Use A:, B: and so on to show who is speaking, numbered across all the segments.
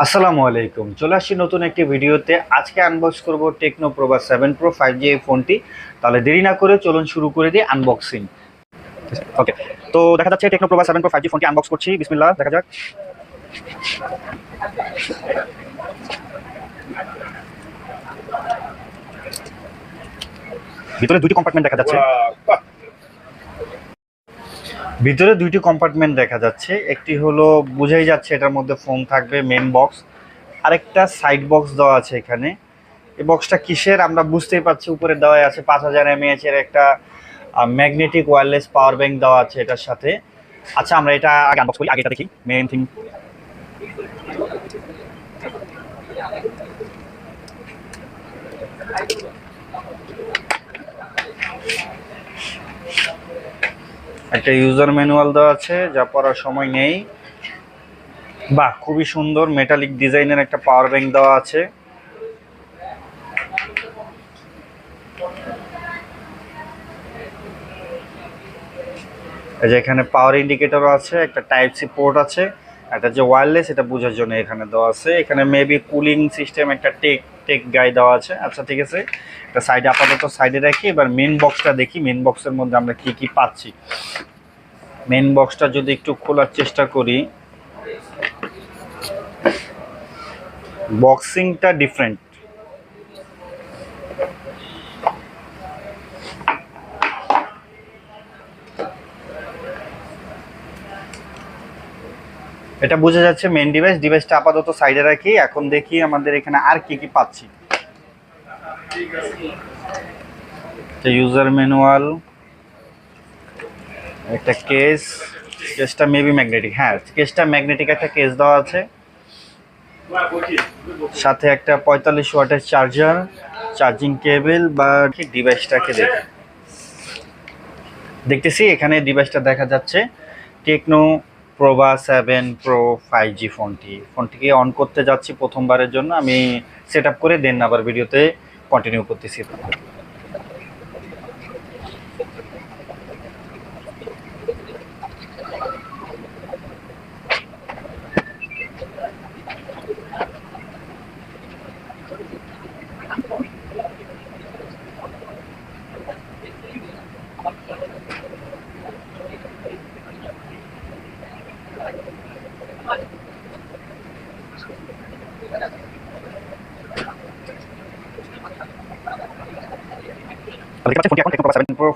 A: আসসালামু আলাইকুম, চলে আসছি নতুন একটি ভিডিওতে। আজকে আনবক্স করব টেকনো প্রোবা 7 প্রো 5G এই ফোনটি। তাহলে দেরি না করে চলুন শুরু করে দিই আনবক্সিং। ওকে, তো দেখা যাচ্ছে টেকনো প্রোবা 7 প্রো 5G ফোনটি আনবক্স করছি। বিসমিল্লাহ, দেখা যাক। ভিতরে দুইটি কম্পার্টমেন্ট দেখা যাচ্ছে। দেখা যাচ্ছে, একটি হলো বোঝাই যাচ্ছে এটার মধ্যে ফোন থাকবে, মেন বক্স। আরেকটা সাইড বক্স দেওয়া আছে এখানে। এই বক্সটা কিসের আমরা বুঝতেই পারছি, উপরে দেওয়া আছে 5000 mAh এর একটা ম্যাগনেটিক ওয়্যারলেস পাওয়ার ব্যাংক দেওয়া আছে এটার সাথে। আচ্ছা, আমরা এটা আগে আনবক্স করি, আগে এটা দেখি মেইন থিং। একটা ইউজার ম্যানুয়াল দেওয়া আছে, যা পড়ার সময় নেই। বাহ, খুবই সুন্দর মেটালিক ডিজাইনের একটা পাওয়ার ব্যাংক দেওয়া আছে। এই যে এখানে পাওয়ার ইন্ডিকেটরও আছে, একটা টাইপ সি পোর্ট আছে, একটা যে ওয়্যারলেস এটা বোঝার জন্য এখানে দেওয়া আছে। এখানে মেবি কুলিং সিস্টেম একটা টেক টেক গাই দেওয়া আছে। আচ্ছা, ঠিক আছে, এটা সাইডে আপাতত সাইডে রাখি। এবার মেন বক্সটা দেখি, মেন বক্সের মধ্যে আমরা কি কি পাচ্ছি। মেন বক্সটা যদি একটু খোলার চেষ্টা করি, বক্সিংটা ডিফারেন্ট। এটা বোঝা যাচ্ছে মেন ডিভাইসটা আপাতত সাইডে রাখি। এখন দেখি আমাদের এখানে আর কি কি পাচ্ছি। ইউজার ম্যানুয়াল, একটা কেসটা মেবি ম্যাগনেটিক। হ্যাঁ, কেসটা ম্যাগনেটিক একটা কেস দেওয়া আছে। সাথে একটা 45 ওয়াটের চার্জার, চার্জিং কেবল বা ডিভাইসটাকে দেখতেছি। এখানে ডিভাইসটা দেখা যাচ্ছে টেকনো প্রোবা 7 প্রো 5G ফোনটিকে অন করতে যাচ্ছি প্রথমবারের জন্য। আমি সেট আপ করে দেন আবার ভিডিওতে কন্টিনিউ করতেছি।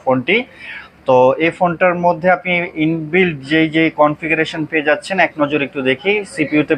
A: ফোনটি তো এই ফোনটার মধ্যে আপনি ইনবিল্ড যেই কনফিগারেশন পেয়ে যাচ্ছেন, এক নজর একটু দেখি। সিপিইউতে